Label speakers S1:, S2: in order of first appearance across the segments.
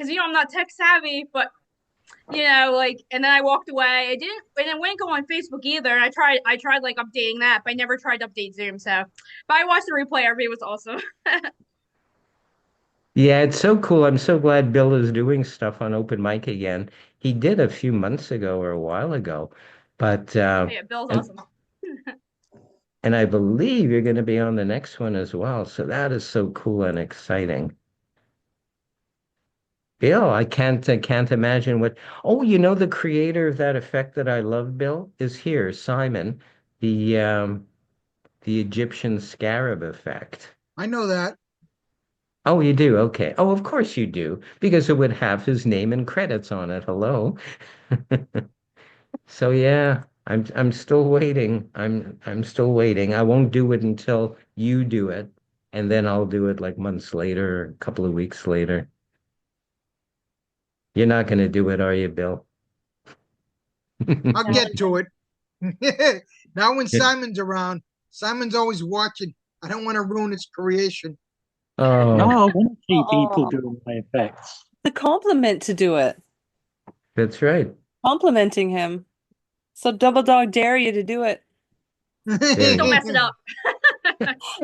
S1: because I'm not tech savvy, but like, and then I walked away. And it wouldn't go on Facebook either. And I tried like updating that, but I never tried to update Zoom. So, but I watched the replay. Everybody was awesome.
S2: Yeah, it's so cool. I'm so glad Bill is doing stuff on open mic again. He did a few months ago or a while ago, but
S1: Yeah, Bill's
S2: and
S1: awesome.
S2: and I believe you're going to be on the next one as well. So that is so cool and exciting. Bill, I can't imagine what. Oh, the creator of that effect that I love, Bill, is here. Simon, the Egyptian scarab effect.
S3: I know that.
S2: Oh, you do? Okay. Oh, of course you do, because it would have his name and credits on it. Hello. So yeah, I'm still waiting. I'm still waiting. I won't do it until you do it, and then I'll do it like months later, a couple of weeks later. You're not gonna do it, are you, Bill?
S3: I'll get to it. Now when Simon's around, Simon's always watching. I don't want to ruin his creation.
S4: No,
S2: Oh,
S4: I want to see people
S5: Oh,
S4: doing my effects.
S5: the compliment to do it.
S2: that's right.
S5: Complimenting him. So double dog dare you to do it.
S1: Just
S2: There.
S1: don't mess it up.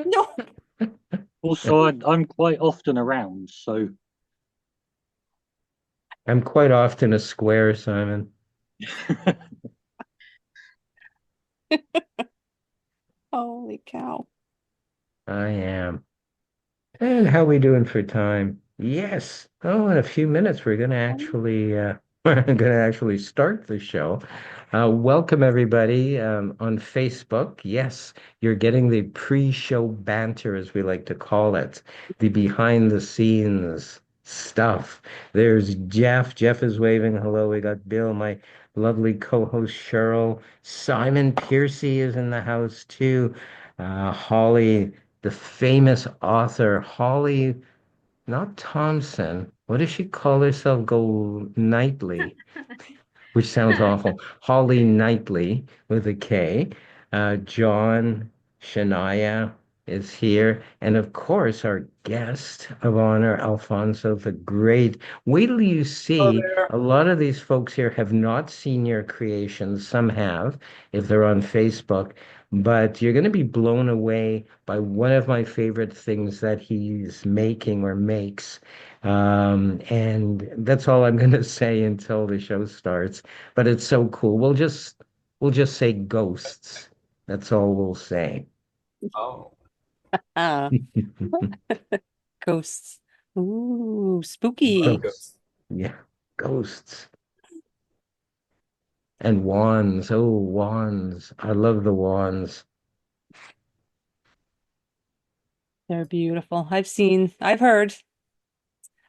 S5: No.
S4: Also, I'm quite often around, so
S2: I'm quite often a square, Simon.
S5: Holy cow.
S2: I am. And how we doing for time? Yes. Oh, in a few minutes we're gonna actually we're gonna actually start the show. Welcome everybody on Facebook. Yes, you're getting the pre-show banter, as we like to call it, the behind the scenes stuff. There's Jeff. Jeff is waving hello. We got Bill, my lovely co-host Cheryl. Simon Piercy is in the house too. Holly, the famous author Holly, not Thompson. What does she call herself? Go Knightley, which sounds awful. Holly Knightley with a K. John Shania is here. And of course, our guest of honor, Alfonso the Great. Wait till you
S6: Hello
S2: see
S6: there.
S2: a lot of these folks here have not seen your creations. Some have, if they're on Facebook. But you're going to be blown away by one of my favorite things that he's making or makes. And that's all I'm going to say until the show starts. But it's so cool. We'll just say ghosts. That's all we'll say.
S6: Oh,
S5: Ah, ghosts. Ooh, spooky.
S2: Ghosts.
S6: ghost.
S2: Yeah, ghosts and wands. Oh, wands. I love the wands.
S5: They're beautiful. I've heard,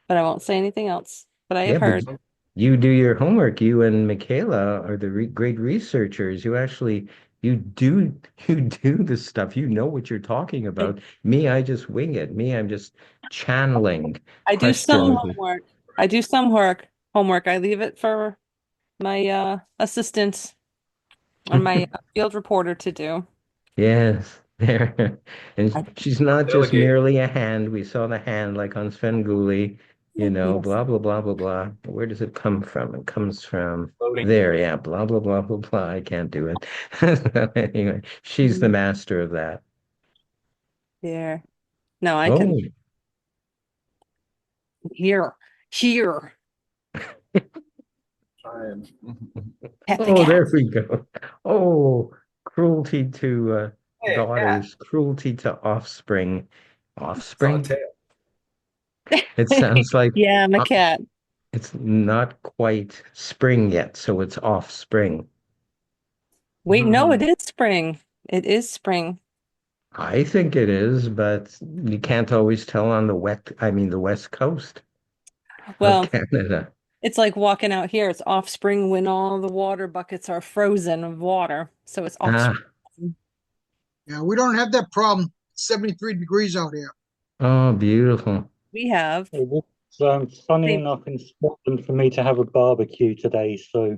S5: but I won't say anything else. But I
S2: Yeah,
S5: have
S2: but
S5: heard.
S2: you do your homework. You and Michaela are the re great researchers. You do you do the stuff. You know what you're talking
S5: I,
S2: about. Me, I just wing it. Me, I'm just channeling
S5: I do some
S2: questions.
S5: homework. I do some homework. I leave it for my assistant or my field reporter to do.
S2: Yes, there. And
S5: I,
S2: she's not just
S6: Delegate.
S2: merely a hand. We saw the hand like on Svengoolie,
S5: yes.
S2: blah, blah, blah, blah, blah. Where does it come from? It comes from
S6: Loading.
S2: there, yeah, blah, blah, blah, blah, blah. I can't do it. So anyway, she's the
S5: Mm,
S2: master of that.
S5: there. No, I can
S2: Oh,
S5: hear, hear,
S6: Trying.
S5: pet the
S2: oh,
S5: cat.
S2: there we go. Oh, cruelty to
S6: Hey, a cat.
S2: daughters, cruelty to offspring.
S6: It's on a
S2: Offspring?
S6: tail.
S2: It sounds like
S5: Yeah, I'm a
S2: uh,
S5: cat.
S2: it's not quite spring yet, so it's offspring.
S5: Wait, no, it is spring. It is spring.
S2: I think it is, but you can't always tell on the West Coast of
S5: Well,
S2: Canada.
S5: it's like walking out here. It's off spring when all the water buckets are frozen of water. So it's off
S2: Ah,
S5: spring.
S3: Yeah, we don't have that problem. 73 degrees out here.
S2: oh, beautiful.
S5: We have
S4: it was sunny
S5: same-
S4: enough in Scotland for me to have a barbecue today, so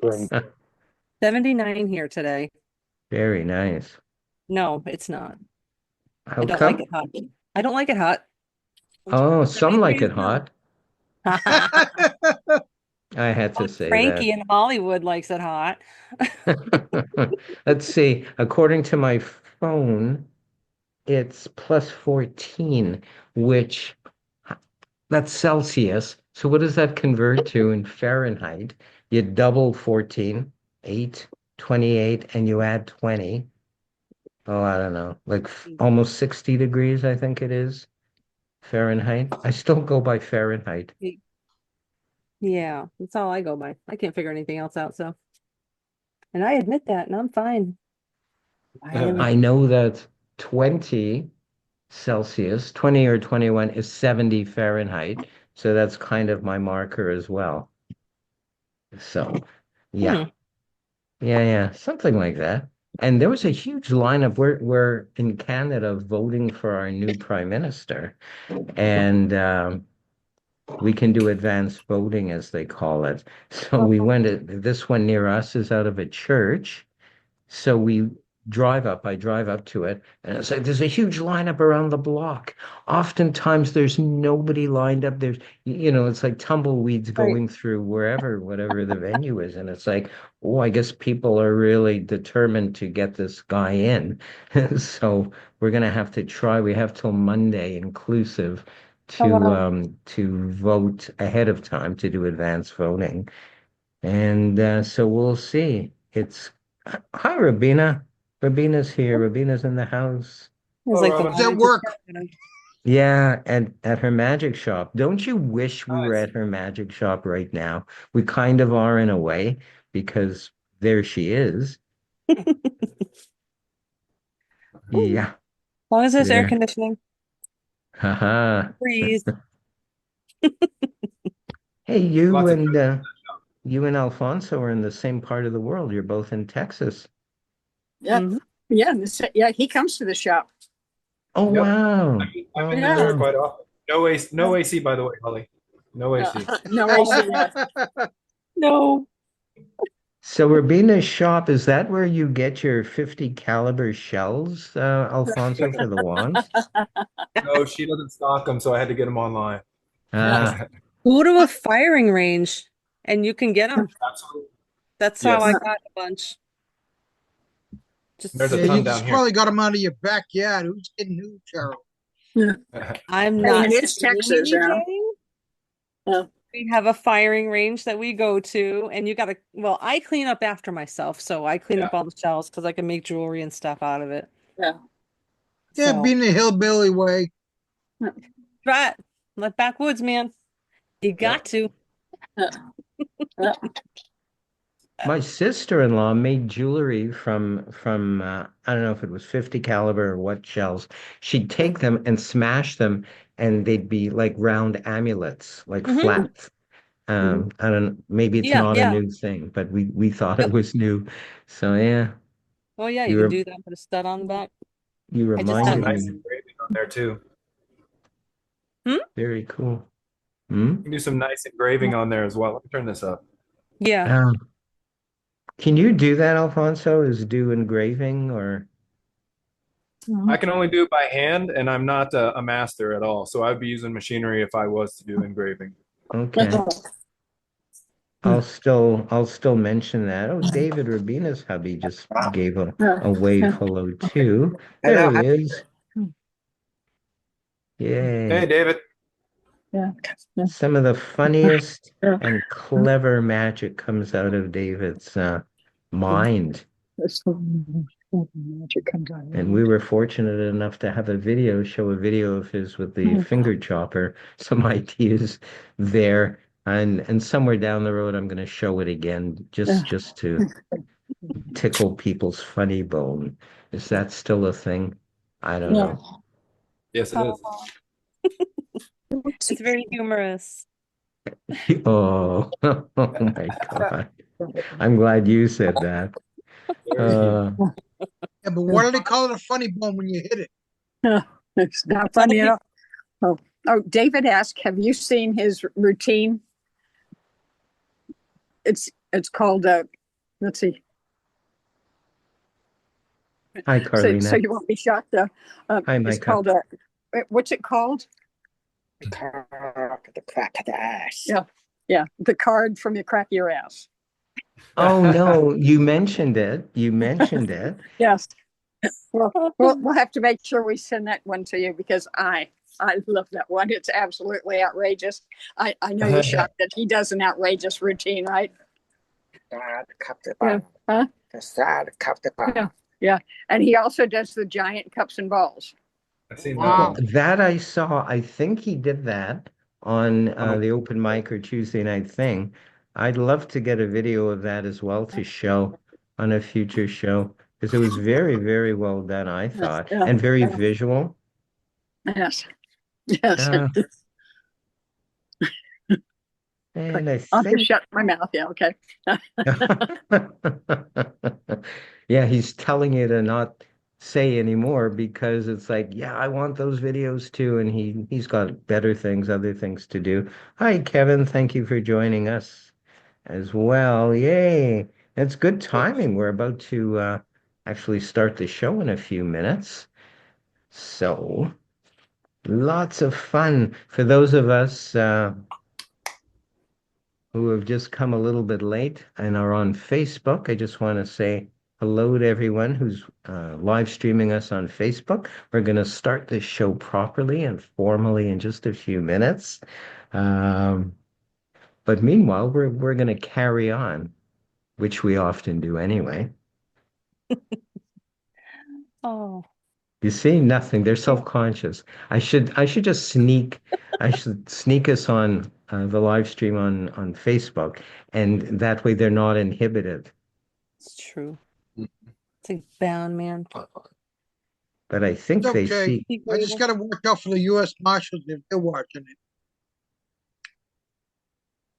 S4: bring.
S5: 79 here today.
S2: Very nice.
S5: No, it's not. I
S2: How
S5: don't like
S2: come?
S5: it hot. I don't like it hot.
S2: Oh, some like
S5: Please
S2: it
S5: no.
S2: hot. I had to say
S5: Frankie
S2: that.
S5: in Hollywood likes it hot.
S2: Let's see. According to my phone, it's plus 14, which that's Celsius. So what does that convert to in Fahrenheit? You double 14, 8, 28, and you add 20. Oh, I don't know, like almost 60 degrees, I think it is Fahrenheit. I still go by Fahrenheit.
S5: Yeah, that's all I go by. I can't figure anything else out, so. And I admit that, and I'm fine.
S2: I know that 20 Celsius, 20 or 21 is 70 Fahrenheit. So that's kind of my marker as well. So, yeah.
S5: Hmm.
S2: Yeah, something like that. And there was a huge lineup. We're in Canada voting for our new prime minister, and we can do advanced voting, as they call it. So we went. This one near us is out of a church, so we drive up, I drive up to it, and it's like there's a huge lineup around the block. Oftentimes there's nobody lined up. It's like tumbleweeds
S5: Right.
S2: going through wherever, whatever the venue is. And it's like, oh, I guess people are really determined to get this guy in. So we're gonna have to try. We have till Monday inclusive
S5: Oh, wow.
S2: to vote ahead of time to do advance voting. And so we'll see. It's Hi, Rabina. Rabina's here. Rabina's in the house.
S5: It's
S6: Oh,
S5: like the
S6: Robin.
S3: It's at
S5: one
S3: work.
S2: Yeah, and at her magic shop. Don't you wish we were
S6: Nice.
S2: at her magic shop right now? We kind of are in a way because there she is.
S5: As
S2: Yeah,
S5: long as there's air
S2: there.
S5: conditioning,
S2: Haha.
S5: breeze.
S2: Hey,
S6: Lots of
S2: you and Alfonso are in the same part of the world. You're both in Texas.
S7: Yeah,
S5: Mhm.
S7: yeah, yeah. He comes to the shop.
S2: Oh
S6: Yep.
S2: wow.
S6: I've
S2: Oh
S6: been in there
S7: Yeah,
S2: wow.
S6: quite often. No AC, no AC, by the way, Holly. No AC.
S7: no, I see.
S5: No.
S2: So Rubina's shop, is that where you get your 50 caliber shells, Alfonso, for the wands?
S6: No, she doesn't stock them, so I had to get them online.
S2: Ah,
S5: Go to a firing range and you can get them.
S6: Absolutely.
S5: That's how I
S6: Yes.
S5: got a bunch.
S6: There's a
S3: Yeah,
S5: Just,
S3: you
S6: ton down
S3: just
S6: here.
S3: probably got them out of your backyard. Who's kidding who, Cheryl?
S5: I'm
S7: I mean,
S5: not
S7: it is
S5: saying
S7: Texas, yeah.
S5: anything.
S7: Yeah.
S5: We have a firing range that we go to, and you gotta, well, I clean up after myself, so I clean
S6: Yeah.
S5: up all the shells because I can make jewelry and stuff out of it.
S7: Yeah.
S3: Yeah,
S5: So,
S3: being the hillbilly way.
S5: try it. Let backwoods, man. You got to.
S7: Yeah. Yeah.
S2: my sister-in-law made jewelry from I don't know if it was 50 caliber or what shells. She'd take them and smash them, and they'd be like round amulets, like
S5: Hmm.
S2: flat. I don't maybe it's
S5: Yeah,
S2: not a
S5: yeah.
S2: new thing, but we thought it
S5: Yep.
S2: was new. So yeah,
S5: Oh, yeah, you
S2: you
S5: can
S2: were
S5: do that. Put a stud on the back.
S2: you
S5: I just
S6: Some
S2: reminded
S5: haven't.
S6: nice
S2: me.
S6: engraving on there too.
S5: Hmm?
S2: Very cool. Hmm?
S6: You can do some nice engraving on there as well. Let me turn this up.
S5: Yeah.
S2: Can you do that, Alfonso? Is do engraving or
S6: I can only do it by hand, and I'm not a master at all. So I'd be using machinery if I was to do engraving.
S2: okay? I'll still mention that. Oh, David Rabina's hubby just gave a wave hello too. There
S7: Hello.
S2: he is.
S6: Hey,
S2: Yay.
S6: David.
S7: Yeah.
S2: Some of the funniest
S7: Yeah.
S2: and clever magic comes out of David's mind.
S7: Magic comes out.
S2: And we were fortunate enough to have show a video of his with the finger chopper. Some ideas there. And somewhere down the road, I'm going to show it again, just to tickle people's funny bone. Is that still a thing? I don't
S7: Yeah.
S2: know.
S6: Yes, it is.
S5: It's very humorous.
S2: Oh, oh my God. I'm glad you said that.
S6: Very cute.
S3: Yeah, but what do they call it a funny bone when you hit it?
S7: It's not funny at all. Oh, David asked, have you seen his routine? It's called let's see.
S2: Hi,
S7: So
S2: Carlina.
S7: you won't be shocked.
S2: Hi,
S7: It's
S2: Micah.
S7: called what's it called? The crack of the ass. Yeah, yeah. The card from the crack of your ass.
S2: Oh no, you mentioned it. You mentioned it.
S7: Yes. Well, we'll have to make sure we send that one to you because I love that one. It's absolutely outrageous. I know you're shocked that he does an outrageous routine, right? Yeah. Huh? Yeah. Yeah. And he also does the giant cups and balls.
S6: I've seen that
S3: Wow.
S6: one.
S2: That I saw. I think he did that on
S6: On
S2: the open mic or Tuesday night thing. I'd love to get a video of that as well to show on a future show because it was very, very well done, I
S7: Yes.
S2: thought,
S7: Yeah.
S2: and very visual.
S7: Yes. Yes.
S2: Uh, and I
S7: I'll just
S2: think,
S7: shut my mouth. Yeah. Okay.
S2: yeah, he's telling you to not say anymore because it's like, yeah, I want those videos too, and he's got better things, other things to do. Hi, Kevin. Thank you for joining us as well. Yay. It's good timing. We're about to actually start the show in a few minutes. So, lots of fun for those of us who have just come a little bit late and are on Facebook. I just want to say hello to everyone who's live streaming us on Facebook. We're going to start this show properly and formally in just a few minutes. Um, but meanwhile, we're going to carry on, which we often do anyway.
S5: Oh,
S2: You see, nothing. They're self-conscious. I should just sneak. I should sneak us on the live stream on Facebook, and that way they're not inhibited.
S5: it's true. It's like bound, man.
S2: But I think
S3: It's
S2: they
S3: okay.
S2: see.
S3: I just got to watch out for the U.S. Marshals if they're watching it.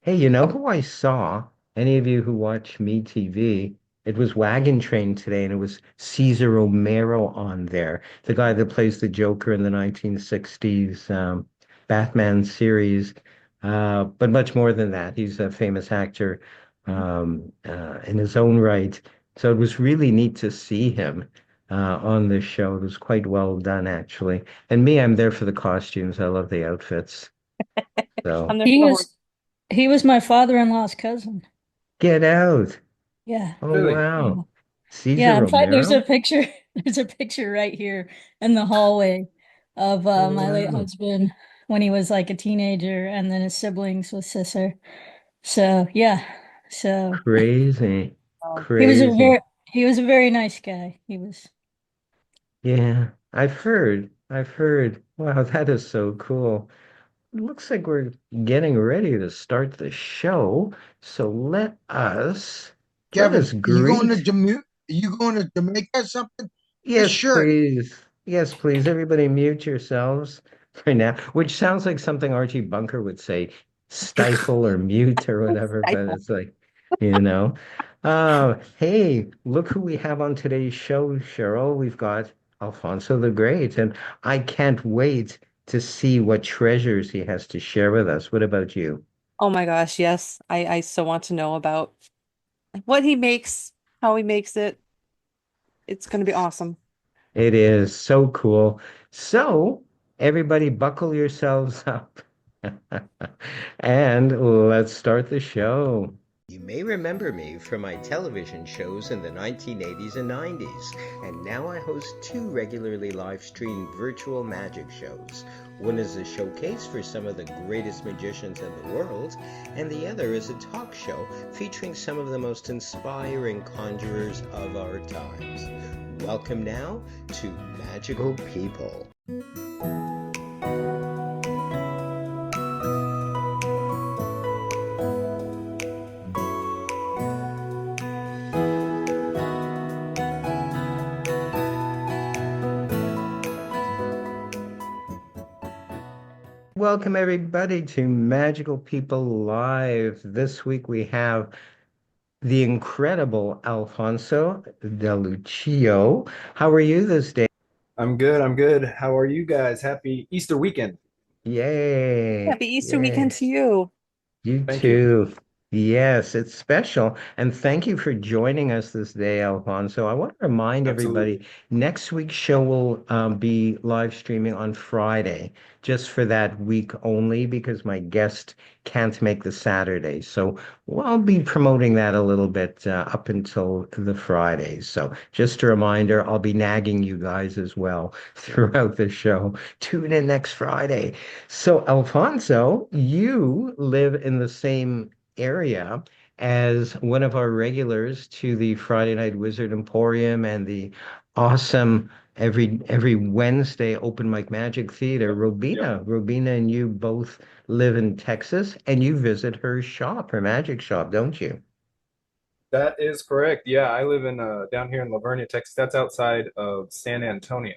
S2: Hey, you know who I saw? Any of you who watch Me TV? It was Wagon Train today, and it was Cesar Romero on there, the guy that plays the Joker in the 1960s Batman series. But much more than that, he's a famous actor in his own right. So it was really neat to see him on this show. It was quite well done, actually. And me, I'm there for the costumes. I love the outfits. So
S5: I'm there
S8: He
S5: for the horse.
S8: was my father-in-law's cousin.
S2: get out.
S8: Yeah.
S2: Oh,
S6: Really?
S2: wow. Cesar
S8: Yeah, in fact, there's a
S2: Romero?
S8: picture, there's a picture right here in the hallway of
S2: Oh,
S8: my late
S2: wow.
S8: husband when he was like a teenager and then his siblings with sister. So, yeah. So,
S2: Crazy.
S5: Oh,
S8: he was a
S2: Crazy.
S8: very he was a very nice guy. He was.
S2: Yeah, I've heard. I've heard. Wow, that is so cool. It looks like we're getting ready to start the show. So let us
S3: Kevin,
S2: greet.
S3: Are you going to Jamaica or something? This
S2: Yes,
S3: shirt.
S2: please. Yes, please. Everybody mute yourselves for now, which sounds like something Archie Bunker would say, stifle or mute or whatever, but
S5: stifle.
S2: it's like, hey, look who we have on today's show, Cheryl. We've got Alfonso the Great, and I can't wait to see what treasures he has to share with us. What about you?
S5: Oh my gosh, yes. I so want to know about what he makes, how he makes it. It's going to be awesome.
S2: It is so cool. So, everybody, buckle yourselves up. And let's start the show. You may remember me from my television shows in the 1980s and 90s, and now I host two regularly live-streamed virtual magic shows. One is a showcase for some of the greatest magicians in the world, and the other is a talk show featuring some of the most inspiring conjurers of our times. Welcome now to Magical People. Welcome everybody to Magical People Live. This week we have the incredible Alfonso de Lucio. How are you this day?
S6: I'm good. I'm good. How are you guys? Happy Easter weekend.
S2: Yay.
S5: Happy Easter
S2: Yay.
S5: weekend to you.
S2: You
S6: Thank you.
S2: too. Yes, it's special. And thank you for joining us this day, Alfonso. I want to remind
S6: Absolutely.
S2: everybody next week's show will be live streaming on Friday, just for that week only, because my guest can't make the Saturday. So I'll be promoting that a little bit up until the Friday. So just a reminder, I'll be nagging you guys as well throughout the show. Tune in next Friday. So, Alfonso, you live in the same area as one of our regulars to the Friday Night Wizard Emporium and the awesome every Wednesday open mic magic theater.
S6: Yep.
S2: Robina and you both live in Texas and you visit her shop, her magic shop, don't you?
S6: That is correct. Yeah, I live in down here in Lavernia, Texas. That's outside of San Antonio.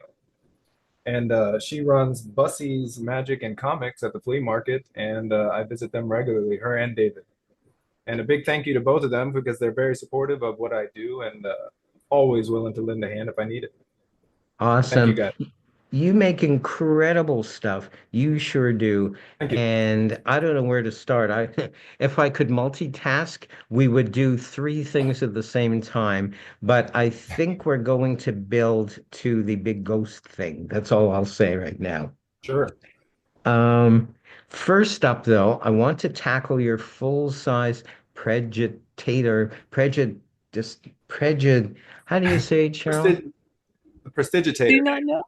S6: And she runs Bussie's Magic and Comics at the flea market, and I visit them regularly, her and David. And a big thank you to both of them because they're very supportive of what I do and always willing to lend a hand if I need it. Thank you,
S2: Awesome.
S6: guys.
S2: You make incredible stuff. You sure do.
S6: Thank you.
S2: And I don't know where to start. If I could multitask, we would do three things at the same time. But I think we're going to build to the big ghost thing. That's all I'll say right now.
S6: Sure.
S2: Um, First up, though, I want to tackle your full-size prejuditator, how do you say it, Cheryl?
S6: Prestig
S5: Do you
S6: Prestigitator.
S5: not know?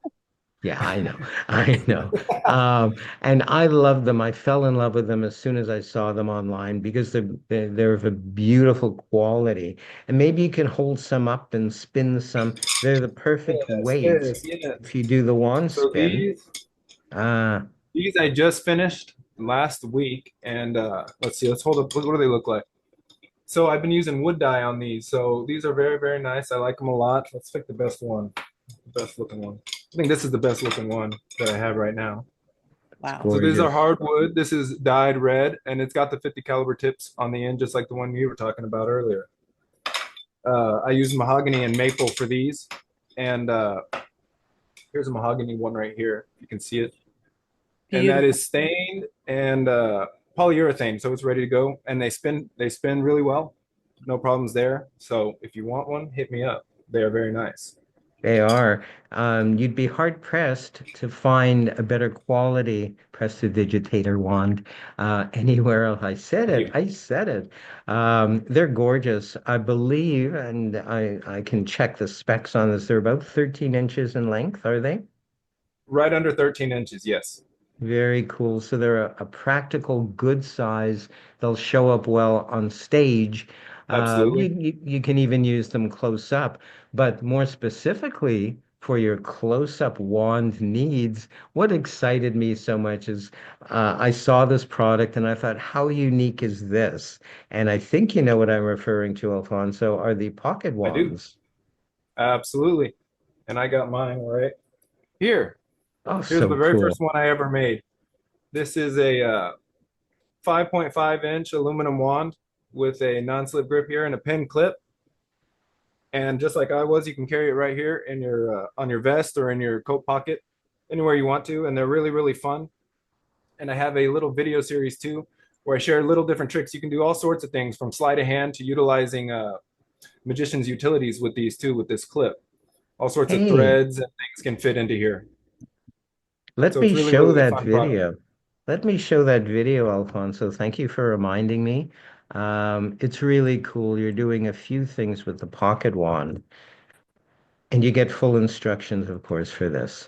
S2: Yeah, I know. I know. And I love them. I fell in love with them as soon as I saw them online because they're of a beautiful quality. And maybe you can hold some up and spin some. They're the perfect
S6: Yes,
S2: weight
S6: yes, yes.
S2: if you do the wand
S6: So
S2: spin. Uh,
S6: these I just finished last week, and let's see, let's hold up. What do they look like? So I've been using wood dye on these. So these are very, very nice. I like them a lot. Let's pick the best one, the best looking one. I think this is the best looking one that I have right now.
S2: it's
S5: Wow.
S6: So these are
S2: gorgeous.
S6: hardwood. This is dyed red, and it's got the 50 caliber tips on the end, just like the one you were talking about earlier. I use mahogany and maple for these, and here's a mahogany one right here. You can see it, and that
S5: Beautiful.
S6: is stained and polyurethane, so it's ready to go. And they spin really well. No problems there. So if you want one, hit me up. They are very nice.
S2: They are. You'd be hard pressed to find a better quality prestidigitator wand anywhere else. I said
S6: Thank
S2: it.
S6: you.
S2: I said it. They're gorgeous. I believe, and I can check the specs on this. They're about 13 inches in length, are they?
S6: Right under 13 inches, yes.
S2: Very cool. So they're a practical, good size. They'll show up well on stage.
S6: Absolutely.
S2: You can even use them close up. But more specifically, for your close-up wand needs, what excited me so much is I saw this product and I thought, how unique is this? And I think you know what I'm referring to, Alfonso, are the pocket
S6: I do.
S2: wands.
S6: Absolutely. And I got mine right here.
S2: Oh,
S6: Here's
S2: so
S6: the very
S2: cool.
S6: first one I ever made. This is a 5.5-inch aluminum wand with a non-slip grip here and a pin clip. And just like I was, you can carry it right here in your on your vest or in your coat pocket, anywhere you want to. And they're really, really fun. And I have a little video series too, where I share little different tricks. You can do all sorts of things from sleight of hand to utilizing magician's utilities with these too, with this clip. All sorts of
S2: Hey.
S6: threads and things can fit into here.
S2: Let
S6: So it's
S2: me
S6: really,
S2: show
S6: really
S2: that
S6: fun product.
S2: video. Let me show that video, Alfonso. Thank you for reminding me. It's really cool. You're doing a few things with the pocket wand, and you get full instructions, of course, for this.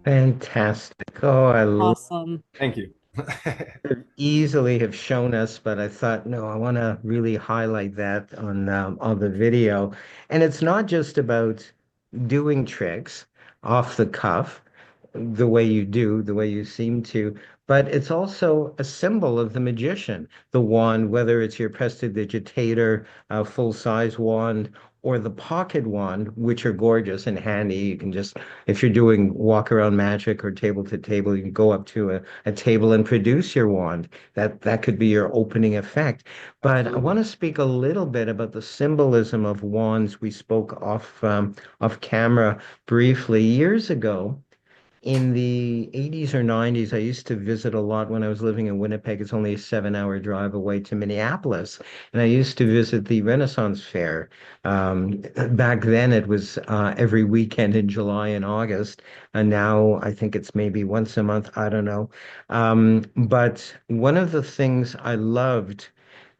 S2: Fantastic. Oh,
S5: Awesome.
S6: Thank you.
S2: could easily have shown us, but I thought, no, I want to really highlight that on the video. And it's not just about doing tricks off the cuff, the way you do, the way you seem to, but it's also a symbol of the magician. The wand, whether it's your prestidigitator, full-size wand, or the pocket wand, which are gorgeous and handy. You can just, if you're doing walk around magic or table to table, you can go up to a table and produce your wand. That could be your opening effect. But I want
S6: Absolutely.
S2: to speak a little bit about the symbolism of wands. We spoke off camera briefly years ago in the 80s or 90s. I used to visit a lot when I was living in Winnipeg. It's only a 7 hour drive away to Minneapolis. And I used to visit the Renaissance Fair. Back then, it was every weekend in July and August. And now I think it's maybe once a month. I don't know. But one of the things I loved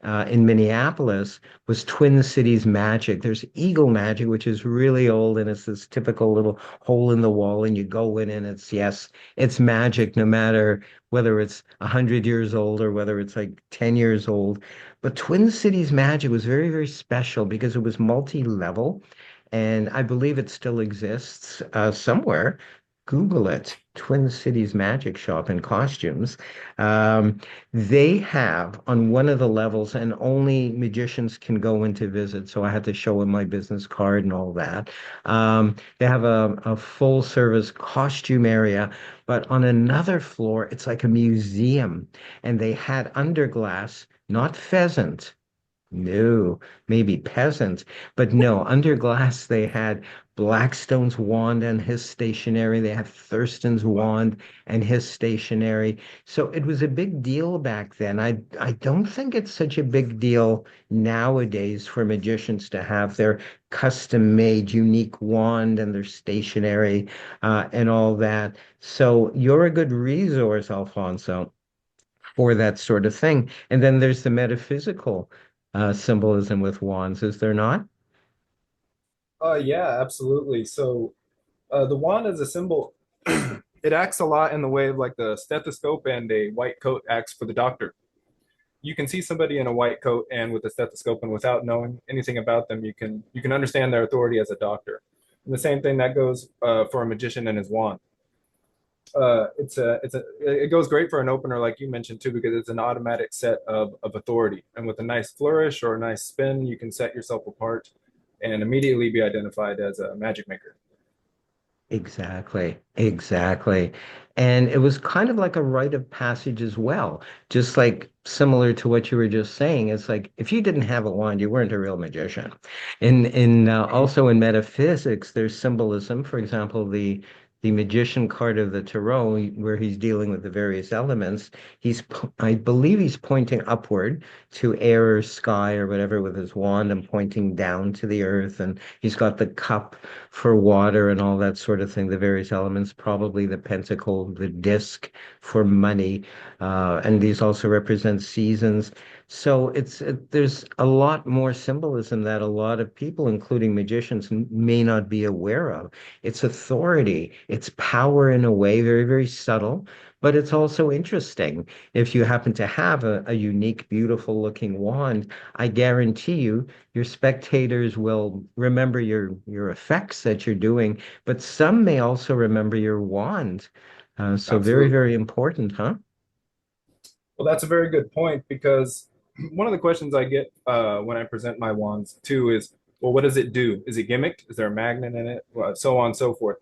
S2: in Minneapolis was Twin Cities Magic. There's Eagle Magic, which is really old, and it's this typical little hole in the wall, and you go in, and it's yes, it's magic, no matter whether it's 100 years old or whether it's like 10 years old. But Twin Cities Magic was very, very special because it was multi-level, and I believe it still exists somewhere. Google it, Twin Cities Magic Shop in costumes. Um, they have on one of the levels, and only magicians can go in to visit. So I had to show him my business card and all that. They have a full service costume area, but on another floor, it's like a museum. And they had underglass, not pheasant. No, maybe peasant, but no, under glass they had Blackstone's wand and his stationery. They had Thurston's
S6: Wow.
S2: wand and his stationery. So it was a big deal back then. I don't think it's such a big deal nowadays for magicians to have their custom-made unique wand and their stationery and all that. So you're a good resource, Alfonso, for that sort of thing. And then there's the metaphysical symbolism with wands, is there not?
S6: Yeah, absolutely. So the wand is a symbol. It acts a lot in the way of like the stethoscope and a white coat acts for the doctor. You can see somebody in a white coat and with a stethoscope, and without knowing anything about them, you can understand their authority as a doctor. And the same thing that goes for a magician and his wand. It goes great for an opener, like you mentioned too, because it's an automatic set of authority. And with a nice flourish or a nice spin, you can set yourself apart and immediately be identified as a magic maker.
S2: Exactly, exactly. And it was kind of like a rite of passage as well, just like similar to what you were just saying. It's like if you didn't have a wand, you weren't a real magician. In also in metaphysics, there's symbolism. For example, the magician card of the tarot, where he's dealing with the various elements. I believe he's pointing upward to air or sky or whatever with his wand, and pointing down to the earth. And he's got the cup for water and all that sort of thing, the various elements, probably the pentacle, the disc for money. And these also represent seasons. So there's a lot more symbolism that a lot of people, including magicians, may not be aware of. It's authority, it's power in a way, very, very subtle, but it's also interesting. If you happen to have a unique, beautiful looking wand, I guarantee you your spectators will remember your effects that you're doing, but some may also remember your wand. So very,
S6: Absolutely.
S2: very important, huh?
S6: Well, that's a very good point because one of the questions I get when I present my wands too is, well, what does it do? Is it gimmicked? Is there a magnet in it? Well, so on and so forth.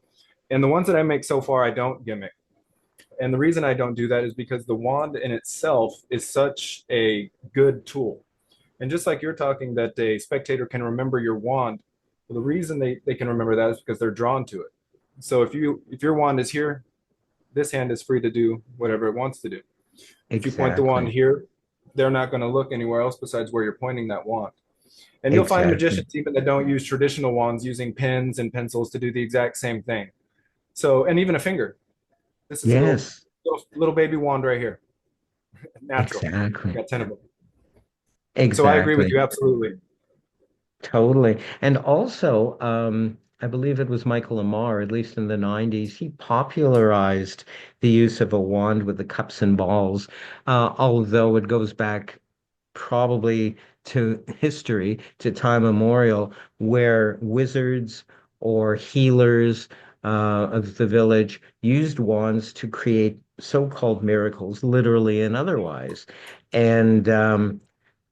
S6: And the ones that I make so far, I don't gimmick. And the reason I don't do that is because the wand in itself is such a good tool. And just like you're talking that a spectator can remember your wand, well, the reason they can remember that is because they're drawn to it. So if your wand is here, this hand is free to do whatever it wants to do. If you point the wand
S2: Exactly.
S6: here, they're not going to look anywhere else besides where you're pointing that wand. And you'll find
S2: Exactly.
S6: magicians even that don't use traditional wands using pens and pencils to do the exact same thing. So, and even a finger. This is a
S2: Yes,
S6: little baby wand right here, natural.
S2: exactly.
S6: Got 10 of them. So I agree with
S2: Exactly.
S6: you absolutely.
S2: Totally. And also, I believe it was Michael Amar, at least in the 90s, he popularized the use of a wand with the cups and balls, although it goes back probably to history, to time immemorial, where wizards or healers of the village used wands to create so-called miracles, literally and otherwise. And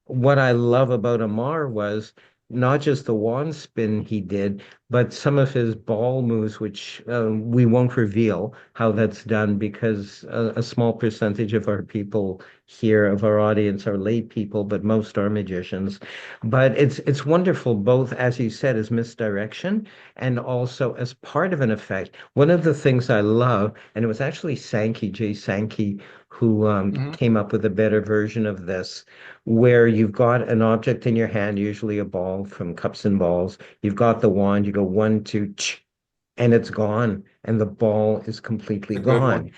S2: what I love about Amar was not just the wand spin he did, but some of his ball moves, which we won't reveal how that's done because a small percentage of our people here, of our audience, are lay people, but most are magicians. But it's wonderful, both as you said, as misdirection and also as part of an effect. One of the things I love, and it was actually Sankey, Jay Sankey, who
S6: Hmm.
S2: came up with a better version of this where you've got an object in your hand, usually a ball from cups and balls. You've got the wand, you go one, two, and it's gone, and the ball is completely
S6: A good
S2: gone.
S6: one.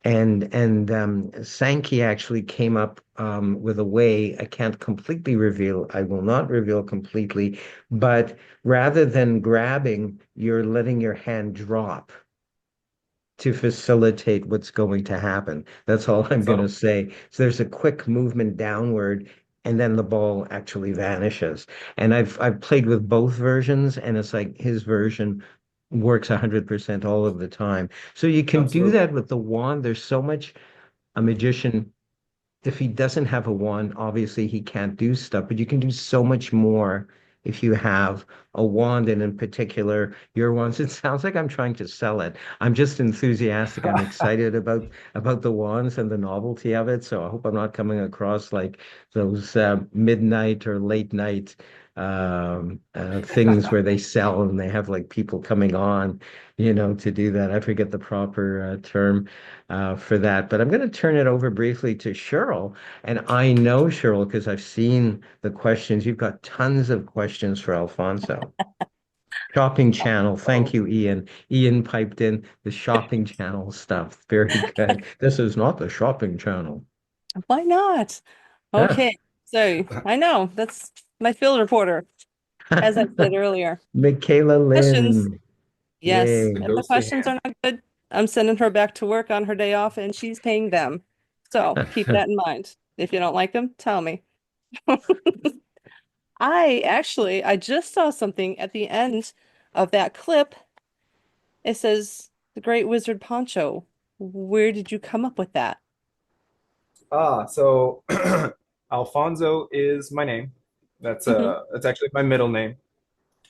S2: And Sankey actually came up with a way I can't completely reveal. I will not reveal completely, but rather than grabbing, you're letting your hand drop to facilitate what's going to happen. That's all I'm going to
S6: Subtle.
S2: say. So there's a quick movement downward, and then the ball actually vanishes. And I've played with both versions, and it's like his version works 100% all of the time. So you can do
S6: Absolutely.
S2: that with the wand. There's so much a magician, if he doesn't have a wand, obviously he can't do stuff, but you can do so much more if you have a wand, and in particular your wands. It sounds like I'm trying to sell it. I'm just enthusiastic. I'm excited about the wands and the novelty of it. So I hope I'm not coming across like those midnight or late night things where they sell and they have like people coming on, to do that. I forget the proper term for that. But I'm going to turn it over briefly to Cheryl. And I know, Cheryl, because I've seen the questions. You've got tons of questions for Alfonso. Shopping channel. Thank
S6: Oh,
S2: you, Ian. Ian piped in the shopping channel stuff. Very good. This is not the shopping channel.
S5: Why not?
S2: Ah.
S5: Okay. So I know that's my field reporter, as I said earlier.
S2: Michaela
S5: Questions.
S2: Lynn.
S5: Yes.
S6: the
S2: Yay.
S5: If the
S6: ghostly
S5: questions
S6: hand.
S5: are not good, I'm sending her back to work on her day off and she's paying them. So keep that in mind. If you don't like them, tell me. I just saw something at the end of that clip. It says the Great Wizard Poncho. Where did you come up with that?
S6: So Alfonso is my name.
S5: Hmm.
S6: That's actually my middle name,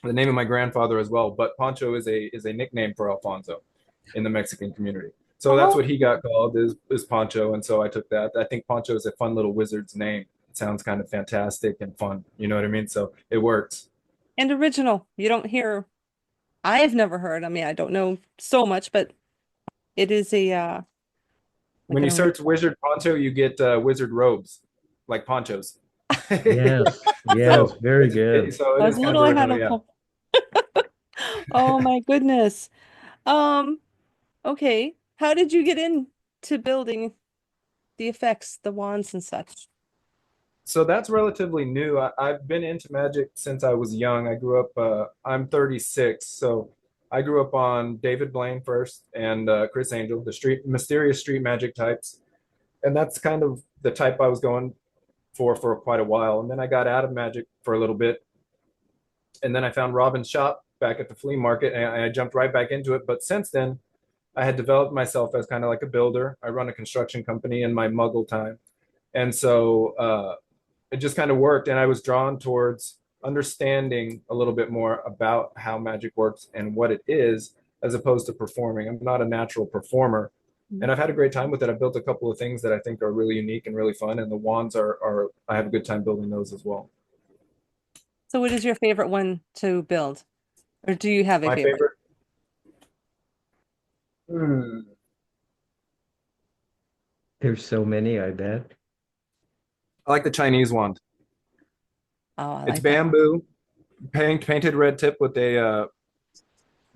S6: the name of my grandfather as well. But Pancho is a nickname for Alfonso in the Mexican community. So that's
S5: Oh,
S6: what he got called is Pancho, and so I took that. I think Pancho is a fun little wizard's name. It sounds kind of fantastic and fun. You know what I mean? So it works.
S5: and original. You don't hear, I've never heard. I mean, I don't know so much, but it is a like
S6: When
S5: an
S6: you
S5: original.
S6: search wizard Pancho, you get wizard robes like ponchos.
S2: Yes. Yes.
S6: So
S2: Very good.
S6: so it
S5: I was
S6: is
S5: a
S6: kind of
S5: little ahead
S6: original,
S5: of
S6: yeah.
S5: them. Oh my goodness. Um, okay. How did you get into building the effects, the wands and such?
S6: So that's relatively new. I've been into magic since I was young. I grew up, I'm 36, so I grew up on David Blaine first and Chris Angel, the mysterious street magic types. And that's kind of the type I was going for quite a while. And then I got out of magic for a little bit. And then I found Robin's shop back at the flea market and I jumped right back into it. But since then, I had developed myself as kind of like a builder. I run a construction company in my muggle time. And so, it just kind of worked and I was drawn towards understanding a little bit more about how magic works and what it is as opposed to performing. I'm not a natural performer and I've had a great time with it. I've built a couple of things that I think are really unique and really fun, and the wands are I have a good time building those as well.
S5: So what is your favorite one to build? Or do you have a
S6: My
S5: favorite?
S6: favorite. Hmm,
S2: There's so many, I bet.
S6: I like the Chinese wand.
S5: Oh, I
S6: It's
S5: like that one.
S6: bamboo, painted red tip with a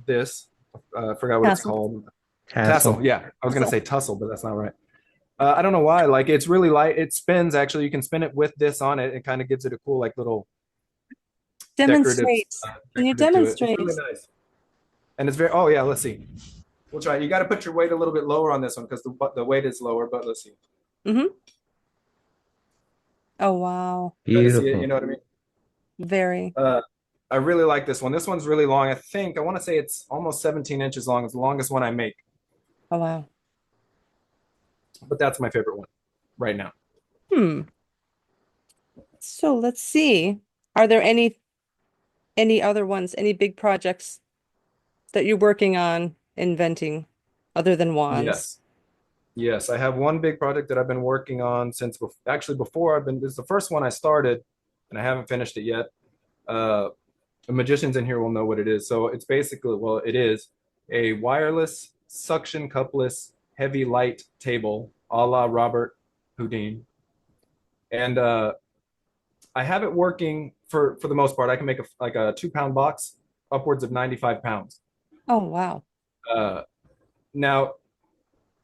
S6: this. I forgot what it's
S5: Castle.
S6: called. Tassel.
S2: Tassel.
S6: Yeah, I was gonna
S5: Castle.
S6: say tussle, but that's not right. I don't know why. Like it's really light. It spins actually. You can spin it with this on it. It kind of gives it a cool like little decorative
S5: Demonstrate. Can you
S6: decorative to it. It's
S5: demonstrate?
S6: really nice. And it's very, oh yeah, let's see. We'll try. You got to put your weight a little bit lower on this one because the weight is lower, but let's see.
S5: Mm-hmm. Oh, wow.
S6: Try to see it, you
S2: Beautiful.
S6: know what I mean?
S5: Very.
S6: I really like this one. This one's really long. I want to say it's almost 17 inches long. It's the longest one I make,
S5: Oh, wow.
S6: but that's my favorite one right now.
S5: Hmm. So let's see. Are there any other ones, any big projects that you're working on inventing other than wands?
S6: Yes. Yes, I have one big project that I've been working on since actually before this is the first one I started and I haven't finished it yet. Uh, the magicians in here will know what it is. So it's basically, well, it is a wireless suction cupless heavy light table a la Robert Houdin. And I have it working for the most part. I can make like a 2 pound box upwards of 95 pounds.
S5: Oh, wow.
S6: Uh, now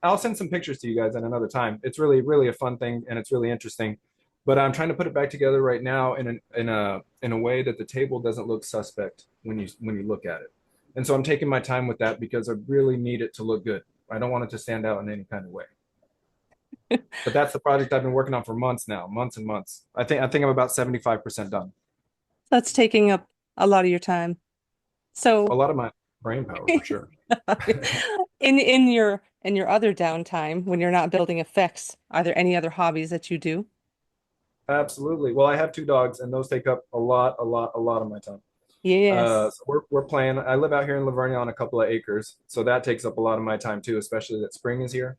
S6: I'll send some pictures to you guys at another time. It's really, really a fun thing and it's really interesting. But I'm trying to put it back together right now in a way that the table doesn't look suspect when you look at it. And so I'm taking my time with that because I really need it to look good. I don't want it to stand out in any kind of way. But that's the project I've been working on for months now, months and months. I think I'm about 75% done.
S5: That's taking up a lot of your time.
S6: A
S5: So
S6: lot of my brain power for sure.
S5: in your other downtime, when you're not building effects, are there any other hobbies that you do?
S6: Absolutely. Well, I have 2 dogs and those take up a lot of my time.
S5: Yes.
S6: So we're playing. I live out here in Livonia on a couple of acres, so that takes up a lot of my time too, especially that spring is here.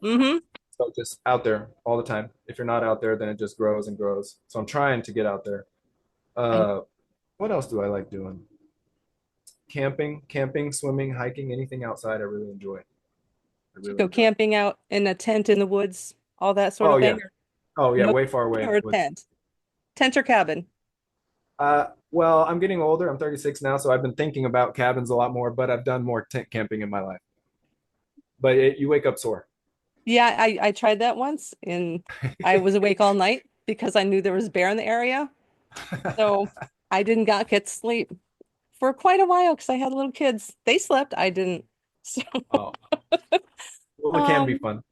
S5: Mm-hmm.
S6: So just out there all the time. If you're not out there, then it just grows and grows. So I'm trying to get out there.
S5: I
S6: Uh, what else do I like doing? Camping, swimming, hiking, anything outside. I really enjoy. I
S5: you
S6: really
S5: go
S6: enjoy.
S5: camping out in a tent in the woods, all that sort
S6: Oh
S5: of
S6: yeah,
S5: thing?
S6: oh yeah,
S5: No,
S6: way far away in
S5: or
S6: the
S5: a
S6: woods.
S5: tent. Tent or cabin.
S6: Well, I'm getting older. I'm 36 now, so I've been thinking about cabins a lot more, but I've done more tent camping in my life. But you wake up sore.
S5: Yeah, I tried that once and I was awake all night because I knew there was bear in the area. So I didn't got get sleep for quite a while because I had little kids. They slept, I didn't. So
S6: Oh, well, it can be
S5: um
S6: fun.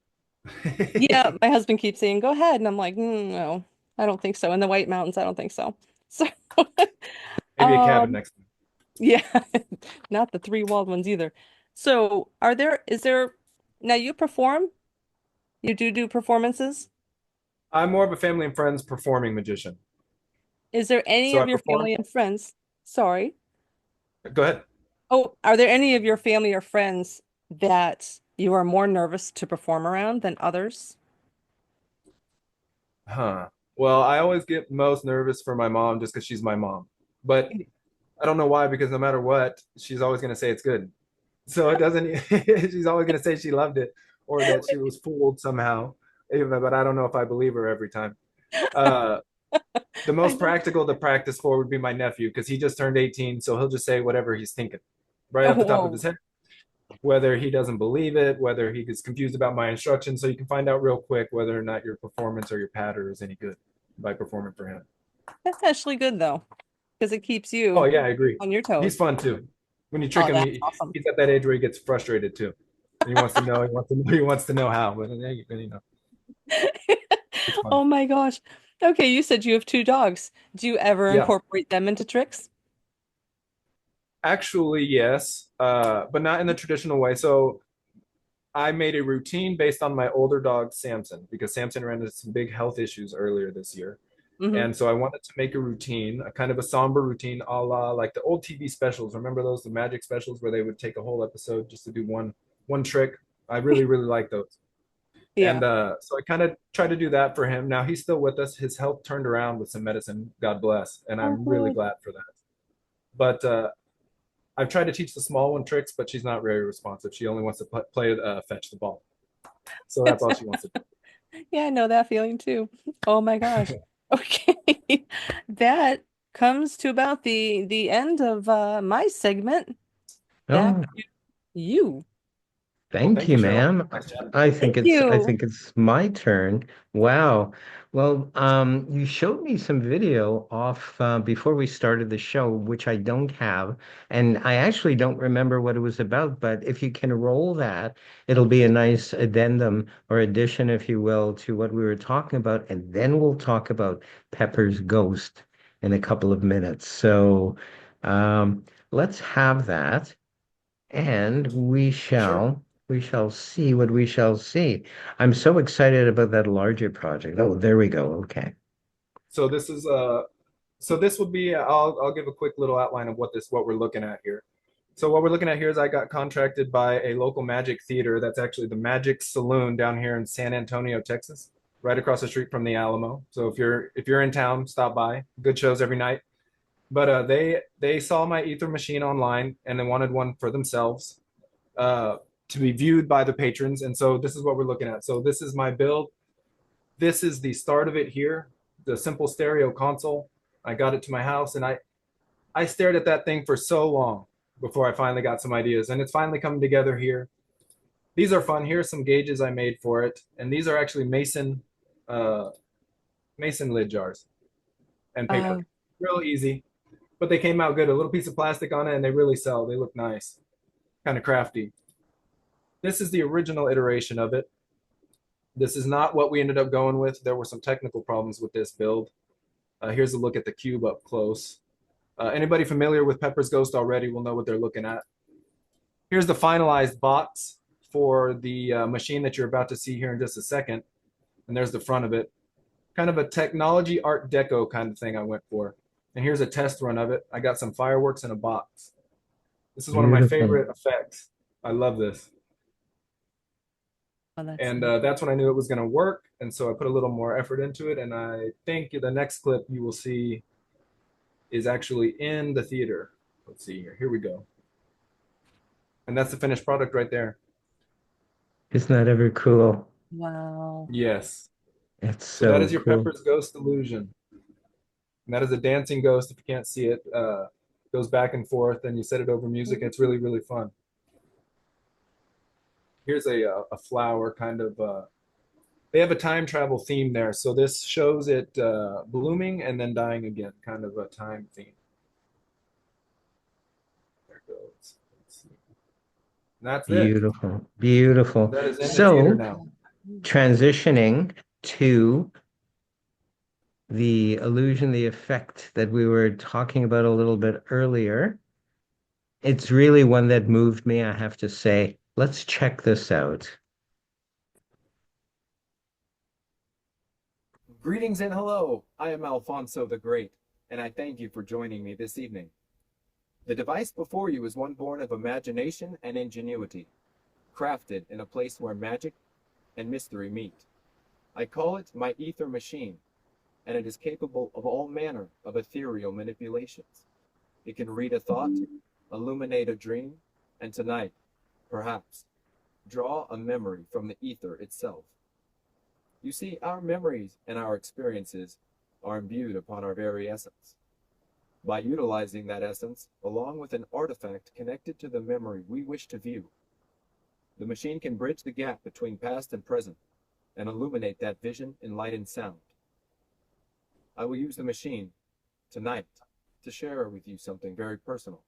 S5: yeah,
S6: Maybe
S5: my husband keeps saying, go ahead. And I'm like, no, I don't think so. In the White Mountains, I don't think so. So
S6: a cabin
S5: um
S6: next time.
S5: yeah, not the three walled ones either. So is there now you perform? You do performances?
S6: I'm more of a family and friends performing magician.
S5: Is there any
S6: So I
S5: of your
S6: perform.
S5: family and friends? Sorry.
S6: Go ahead.
S5: Oh, are there any of your family or friends that you are more nervous to perform around than others?
S6: Huh. Well, I always get most nervous for my mom just because she's my mom. But I don't know why, because no matter what, she's always going to say it's good. So it doesn't, she's always going to say she loved it or that she was fooled somehow. But I don't know if I believe her every time. Uh, the
S5: I
S6: most
S5: know.
S6: practical to practice for would be my nephew because he just turned 18. So he'll just say whatever he's thinking right
S5: Oh,
S6: off the top of his
S5: whoa.
S6: head, whether he doesn't believe it, whether he gets confused about my instructions. So you can find out real quick whether or not your performance or your patter is any good by performing for him.
S5: That's actually good though, because it keeps
S6: Oh
S5: you
S6: yeah, I agree.
S5: on your
S6: He's
S5: toes.
S6: fun too. When you trick
S5: Oh,
S6: him,
S5: that's awesome.
S6: he's at that age where he gets frustrated too. And he wants to know, he wants to know, he wants to know how. But it's fun.
S5: Oh my gosh. Okay, you said you have 2 dogs. Do you ever
S6: Yeah,
S5: incorporate them into tricks?
S6: actually, yes, but not in the traditional way. So I made a routine based on my older dog Samson because Samson ran into some big health issues earlier this year.
S5: Mm-hmm.
S6: And so I wanted to make a routine, a kind of a somber routine, a la like the old TV specials. Remember those, the magic specials where they would take a whole episode just to do one trick? I really, really like those.
S5: Yeah.
S6: And so I kind of try to do that for him. Now he's still with us. His health turned around with some medicine, God bless, and
S5: Oh,
S6: I'm really
S5: good.
S6: glad for that. But I've tried to teach the small one tricks, but she's not very responsive. She only wants to play fetch the ball. So that's all she wants to
S5: Yeah, I know that feeling too. Oh my gosh. Okay. That comes to about the end of my segment. Back
S2: Oh,
S5: to you.
S6: Well,
S2: Thank
S6: thank
S2: you,
S6: you, Cheryl.
S2: ma'am.
S6: Nice chatting.
S5: Thank
S2: I
S5: you.
S2: think it's my turn. Wow. Well, you showed me some video off before we started the show, which I don't have, and I actually don't remember what it was about. But if you can roll that, it'll be a nice addendum or addition, if you will, to what we were talking about, and then we'll talk about Pepper's ghost in a couple of minutes. So, let's have that. And
S6: Sure.
S2: we shall see what we shall see. I'm so excited about that larger project. Oh, there we go. Okay.
S6: So this is so this would be I'll give a quick little outline of what we're looking at here. So what we're looking at here is I got contracted by a local magic theater that's actually the Magic Saloon down here in San Antonio, Texas, right across the street from the Alamo. So if you're in town, stop by. Good shows every night. But they saw my ether machine online and they wanted one for themselves uh, to be viewed by the patrons. And so this is what we're looking at. So this is my build. This is the start of it here, the simple stereo console. I got it to my house and I stared at that thing for so long before I finally got some ideas. And it's finally coming together here. These are fun. Here are some gauges I made for it. And these are actually uh, Mason lid jars and paper.
S5: Uh,
S6: Real easy. But they came out good. A little piece of plastic on it and they really sell. They look nice. Kind of crafty. This is the original iteration of it. This is not what we ended up going with. There were some technical problems with this build. Here's a look at the cube up close. Anybody familiar with Pepper's Ghost already will know what they're looking at. Here's the finalized box for the machine that you're about to see here in just a second. And there's the front of it. Kind of a technology art deco kind of thing I went for. And here's a test run of it. I got some fireworks in a box. This is one of my
S2: Beautiful.
S6: favorite effects. I love this.
S5: oh, that's
S6: And
S5: neat.
S6: that's when I knew it was going to work. And so I put a little more effort into it. And I think the next clip you will see is actually in the theater. Let's see here. Here we go. And that's the finished product right there.
S2: Isn't that ever cool?
S5: Wow.
S6: Yes.
S2: It's
S6: So that
S2: so
S6: is your
S2: cool.
S6: Pepper's Ghost illusion. And that is a dancing ghost. If you can't see it, goes back and forth, and you set it over music. It's really, really fun. Here's a flower kind of. They have a time travel theme there, so this shows it blooming and then dying again, kind of a time theme. There it goes. Let's see. And that's it.
S2: Beautiful. Beautiful.
S6: That is in the theater
S2: So,
S6: now.
S2: transitioning to the illusion, the effect that we were talking about a little bit earlier. It's really one that moved me, I have to say. Let's check this out.
S9: Greetings and hello. I am Alfonso the Great, and I thank you for joining me this evening. The device before you is one born of imagination and ingenuity, crafted in a place where magic and mystery meet. I call it my ether machine, and it is capable of all manner of ethereal manipulations. It can read a thought, illuminate a dream, and tonight, perhaps, draw a memory from the ether itself. You see, our memories and our experiences are imbued upon our very essence. By utilizing that essence, along with an artifact connected to the memory we wish to view, the machine can bridge the gap between past and present and illuminate that vision in light and sound. I will use the machine tonight to share with you something very personal.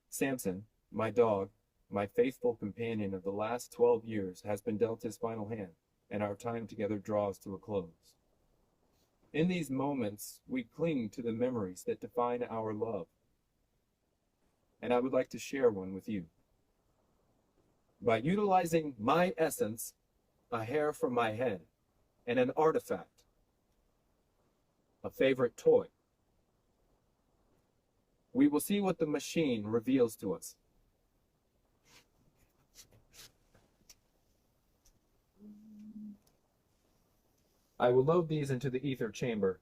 S9: Samson, my dog, my faithful companion of the last 12 years, has been dealt his final hand, and our time together draws to a close. In these moments, we cling to the memories that define our love, and I would like to share one with you. By utilizing my essence, a hair from my head, and an artifact, a favorite toy, we will see what the machine reveals to us. I will load these into the ether chamber.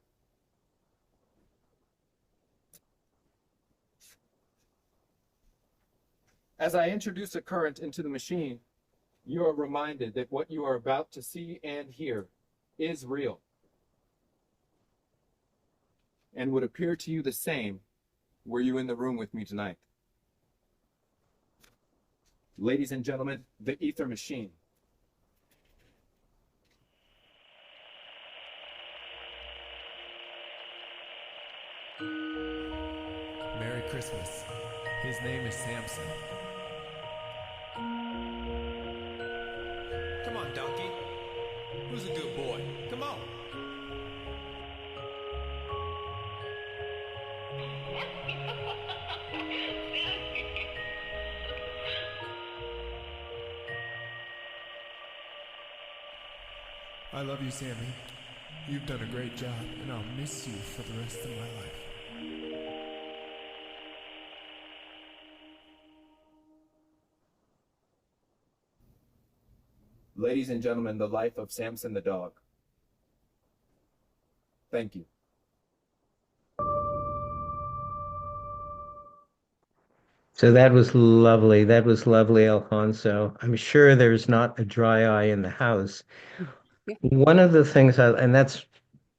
S9: As I introduce a current into the machine, you are reminded that what you are about to see and hear is real and would appear to you the same were you in the room with me tonight. Ladies and gentlemen, the Ether Machine.
S10: Merry Christmas. His name is Samson. Come on, donkey. Who's a good boy? Come on. I love you, Sammy. You've done a great job, and I'll miss you for the rest of my life.
S9: Ladies and gentlemen, the life of Samson the dog. Thank you.
S2: So that was lovely. That was lovely, Alfonso. I'm sure there's not a dry eye in the house. One of the things and that's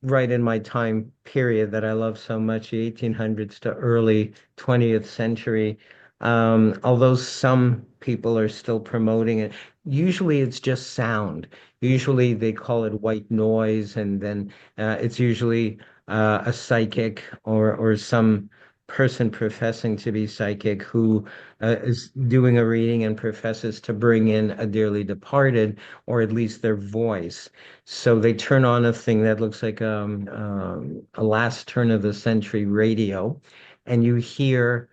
S2: right in my time period that I love so much, the 1800s to early 20th century. Although some people are still promoting it, usually it's just sound. Usually they call it white noise, and then it's usually a psychic or some person professing to be psychic who is doing a reading and professes to bring in a dearly departed, or at least their voice. So they turn on a thing that looks like a last turn of the century radio, and you hear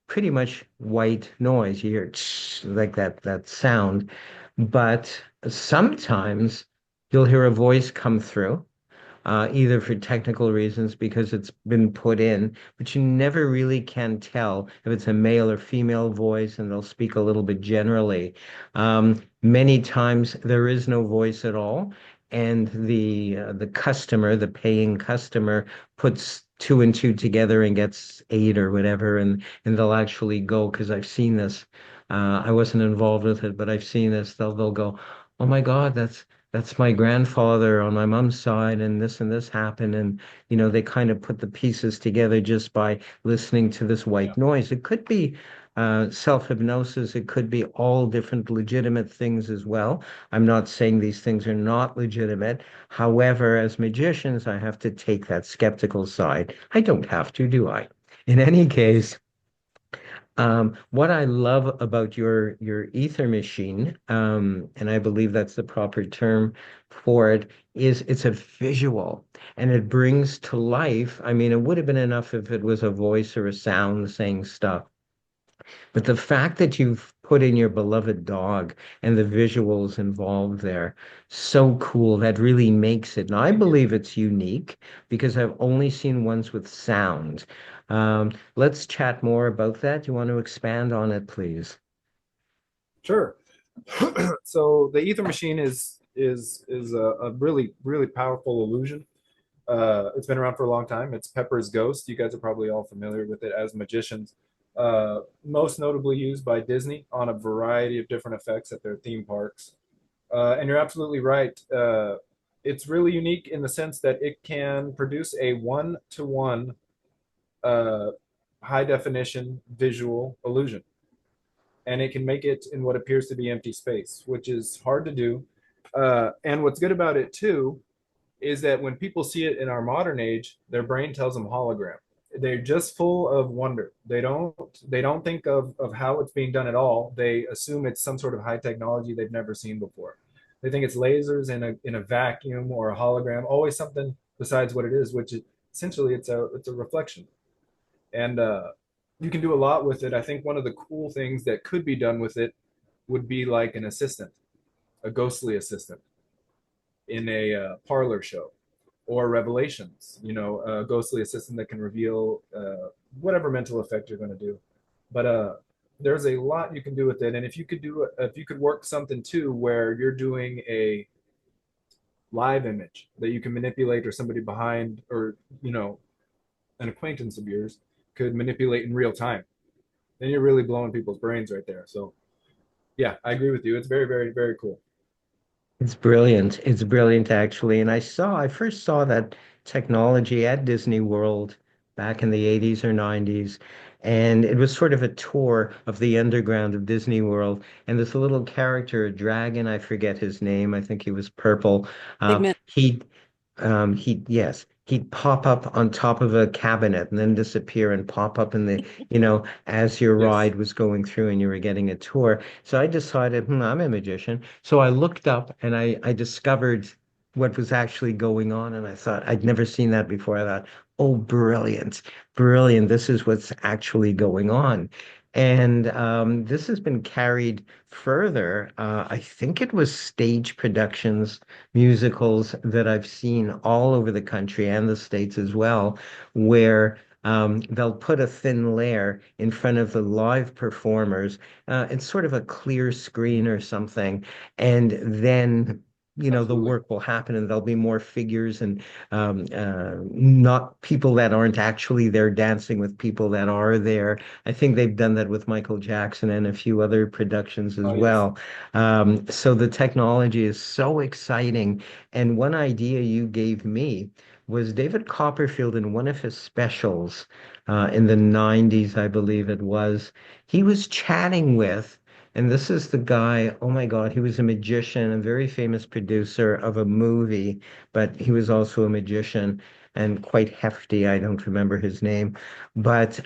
S2: pretty much white noise. You hear like that sound, but sometimes you'll hear a voice come through, either for technical reasons because it's been put in, but you never really can tell if it's a male or female voice, and they'll speak a little bit generally. Many times there is no voice at all, and the customer, the paying customer, puts two and two together and gets eight or whatever, and they'll actually go because I've seen this. I wasn't involved with it, but I've seen this. They'll go, "Oh my God, that's my grandfather on my mom's side, and this happened," and they kind of put the pieces together just by listening to this white noise. It could be self-hypnosis. It could be all different legitimate things as well. I'm not saying these things are not legitimate. However, as magicians, I have to take that skeptical side. I don't have to, do I? In any case, what I love about your ether machine, and I believe that's the proper term for it, is it's a visual, and it brings to life. I mean, it would have been enough if it was a voice or a sound saying stuff, but the fact that you've put in your beloved dog and the visuals involved there, so cool. That really makes it. And I believe it's unique because I've only seen ones with sound. Let's chat more about that. You want to expand on it, please?
S6: Sure. So the ether machine is a really powerful illusion. It's been around for a long time. It's Pepper's Ghost. You guys are probably all familiar with it as magicians. Most notably used by Disney on a variety of different effects at their theme parks. And you're absolutely right. It's really unique in the sense that it can produce a one-to-one high definition visual illusion. And it can make it in what appears to be empty space, which is hard to do. And what's good about it too is that when people see it in our modern age, their brain tells them hologram. They're just full of wonder. They don't think of how it's being done at all. They assume it's some sort of high technology they've never seen before. They think it's lasers in a vacuum or a hologram, always something besides what it is, which is, essentially it's a reflection. And you can do a lot with it. I think one of the cool things that could be done with it would be like an assistant, a ghostly assistant in a parlor show, or revelations, a ghostly assistant that can reveal whatever mental effect you're going to do. But there's a lot you can do with it. And if you could work something too where you're doing a live image that you can manipulate, or somebody behind, or an acquaintance of yours could manipulate in real time, then you're really blowing people's brains right there. So yeah, I agree with you. It's very, very, very cool.
S2: It's brilliant. It's brilliant, actually. And I first saw that technology at Disney World back in the 80s or 90s. And it was sort of a tour of the underground of Disney World. And this little character, a dragon, I forget his name. I think he was purple.
S5: Figment.
S2: He'd pop up on top of a cabinet and then disappear and pop up in the, as your
S6: Yes.
S2: ride was going through and you were getting a tour. So I decided, I'm a magician. So I looked up and I discovered what was actually going on. And I thought, I'd never seen that before. I thought, oh, brilliant, brilliant. This is what's actually going on. And this has been carried further. I think it was stage productions, musicals that I've seen all over the country and the States as well, where they'll put a thin layer in front of the live performers. It's sort of a clear screen or something. And then, the
S6: Absolutely.
S2: work will happen and there'll be more figures and not people that aren't actually there dancing with people that are there. I think they've done that with Michael Jackson and a few other productions as
S6: Oh, yes.
S2: well. So the technology is so exciting. And one idea you gave me was David Copperfield in one of his specials in the 90s, I believe it was. He was chatting with, and this is the guy, oh my God, he was a magician, a very famous producer of a movie, but he was also a magician and quite hefty. I don't remember his name. But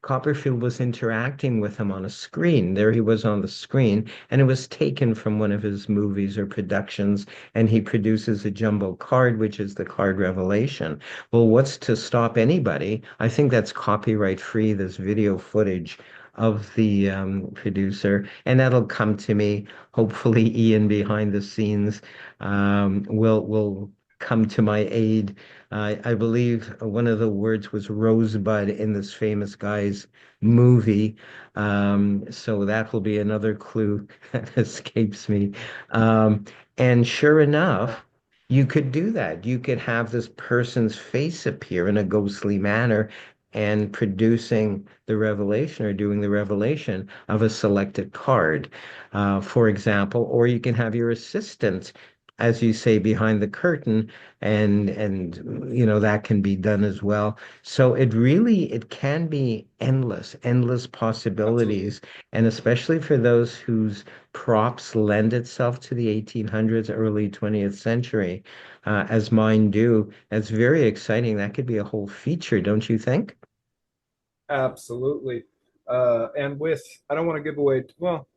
S2: Copperfield was interacting with him on a screen. There he was on the screen, and it was taken from one of his movies or productions, and he produces a jumbo card, which is the card revelation. Well, what's to stop anybody? I think that's copyright free, this video footage of the producer, and that'll come to me. Hopefully, Ian behind the scenes will come to my aid. I believe one of the words was rosebud in this famous guy's movie. So that will be another clue that escapes me. And sure enough, you could do that. You could have this person's face appear in a ghostly manner and producing the revelation or doing the revelation of a selected card, for example, or you can have your assistant, as you say, behind the curtain, and that can be done as well. So it can be endless
S6: Absolutely.
S2: possibilities, and especially for those whose props lend itself to the 1800s, early 20th century, as mine do. That's very exciting. That could be a whole feature, don't you think?
S6: Absolutely. And with, I don't want to give away, well,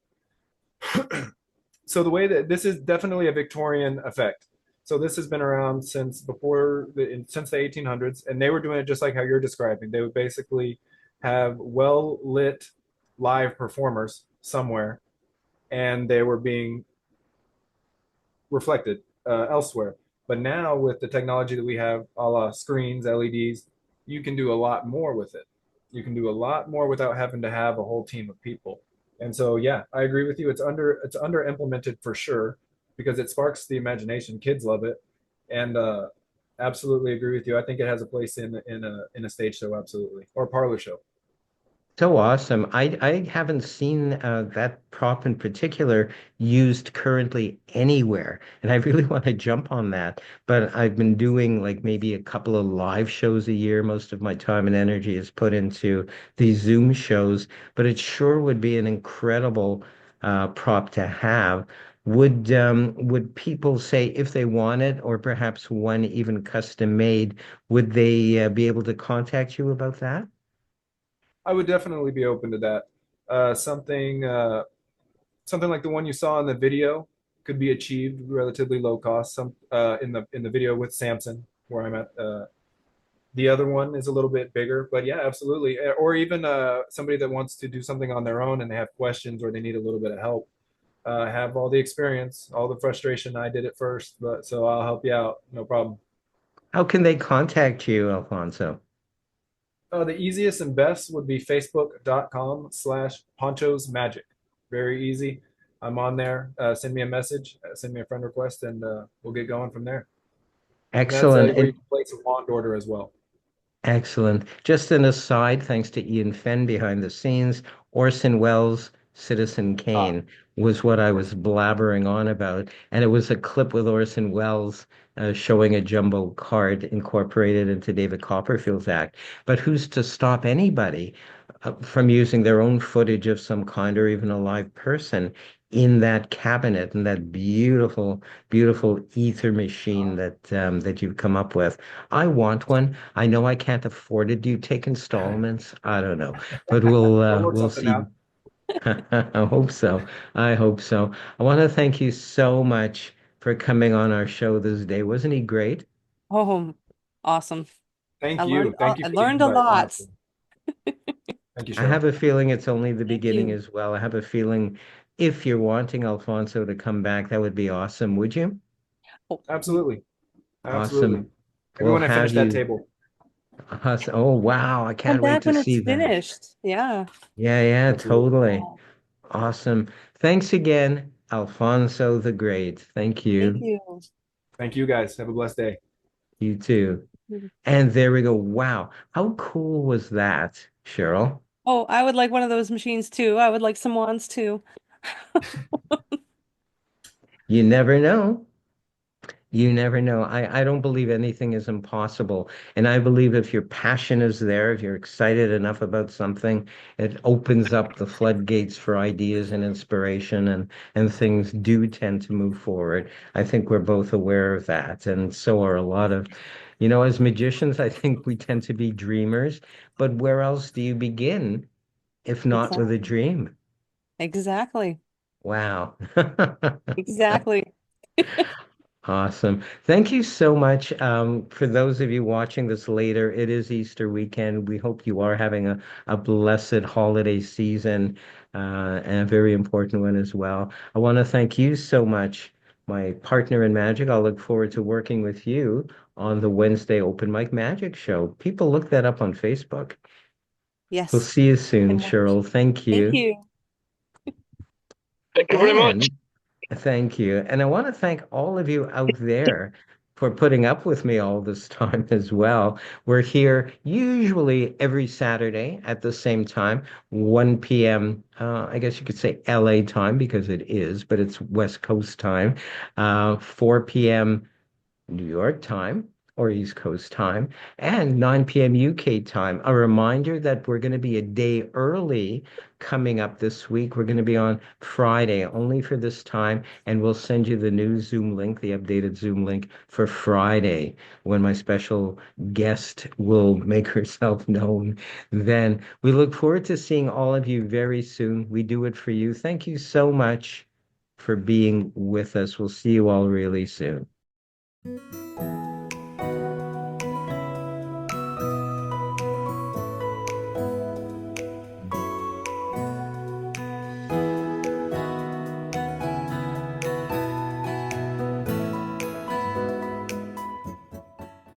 S6: so the way that this is definitely a Victorian effect. So this has been around since since the 1800s, and they were doing it just like how you're describing. They would basically have well lit live performers somewhere, and they were being reflected elsewhere. But now with the technology that we have, a la screens, LEDs, you can do a lot more with it. You can do a lot more without having to have a whole team of people. And so, yeah, I agree with you. It's under implemented for sure because it sparks the imagination. Kids love it, and absolutely agree with you. I think it has a place in a stage show, absolutely, or a parlor show.
S2: So awesome. I haven't seen that prop in particular used currently anywhere, and I really want to jump on that. But I've been doing like maybe a couple of live shows a year. Most of my time and energy is put into these Zoom shows, but it sure would be an incredible prop to have. Would people say if they want it, or perhaps one even custom made, would they be able to contact you about that?
S6: I would definitely be open to that. Something like the one you saw in the video could be achieved relatively low cost. Some in the video with Samson, where I'm at. The other one is a little bit bigger, but yeah, absolutely. Or even somebody that wants to do something on their own and they have questions or they need a little bit of help. Have all the experience, all the frustration. I did it first, but so I'll help you out. No problem.
S2: How can they contact you, Alfonso?
S6: The easiest and best would be facebook.com/ponchos magic. Very easy. I'm on there. Send me a message, send me a friend request, and we'll get going from there. And that's
S2: Excellent.
S6: where you can place a wand order as well.
S2: Excellent. Just an aside, thanks to Ian Fenn behind the scenes, Orson Welles Citizen
S6: Ah,
S2: Kane was what I was blabbering on about. And it was a clip with Orson Welles showing a jumbo card incorporated into David Copperfield's act. But who's to stop anybody from using their own footage of some kind or even a live person in that cabinet and that beautiful, beautiful ether machine that you've come up with? I want one. I know I can't afford it. Do you take installments? I don't know, but
S6: we'll work
S2: we'll
S6: something
S2: see.
S6: out.
S2: I hope so. I hope so. I want to thank you so much for coming on our show this day. Wasn't he great?
S5: Oh, awesome.
S6: Thank you. Thank you
S5: I
S6: for the
S5: learned a
S6: invite,
S5: lot.
S6: honestly. Thank you,
S2: I
S6: Cheryl.
S2: have a feeling it's only the
S5: Thank
S2: beginning
S5: you.
S2: as well. I have a feeling if you're wanting Alfonso to come back, that would be awesome. Would you?
S5: Oh,
S6: Absolutely. Absolutely.
S2: Awesome.
S6: Maybe
S2: We'll
S6: when I finish
S2: have
S6: that
S2: you.
S6: table.
S2: Oh, wow. I
S5: come
S2: can't wait
S5: back
S2: to
S5: when
S2: see
S5: it's
S2: that.
S5: finished. Yeah.
S2: Yeah, yeah,
S6: Absolutely.
S2: totally.
S5: Oh,
S2: Awesome. Thanks again, Alfonso the Great. Thank
S5: thank
S2: you.
S5: you.
S6: Thank you guys. Have a blessed day.
S2: You too. And there we go. Wow. How cool was that, Cheryl?
S5: Oh, I would like one of those machines too. I would like some wands too.
S2: You never know. You never know. I don't believe anything is impossible. And I believe if your passion is there, if you're excited enough about something, it opens up the floodgates for ideas and inspiration and things do tend to move forward. I think we're both aware of that. And so are a lot of, as magicians, I think we tend to be dreamers. But where else do you begin if not with a
S5: Exactly.
S2: dream?
S5: Exactly.
S2: Wow.
S5: Exactly.
S2: Awesome. Thank you so much. For those of you watching this later, it is Easter weekend. We hope you are having a blessed holiday season, and a very important one as well. I want to thank you so much, my partner in magic. I'll look forward to working with you on the Wednesday Open Mic Magic Show. People look that up on Facebook. We'll
S5: Yes.
S2: see you soon,
S5: And
S2: Cheryl. Thank
S5: thank
S2: you.
S5: you.
S11: Thank you very much.
S2: And thank you. And I want to thank all of you out there for putting up with me all this time as well. We're here usually every Saturday at the same time, 1 p.m. I guess you could say LA time because it is, but it's West Coast time, 4 p.m. New York time or East Coast time, and 9 p.m. UK time. A reminder that we're going to be a day early coming up this week. We're going to be on Friday only for this time, and we'll send you the new Zoom link, the updated Zoom link for Friday when my special guest will make herself known. Then we look forward to seeing all of you very soon. We do it for you. Thank you so much for being with us. We'll see you all really soon.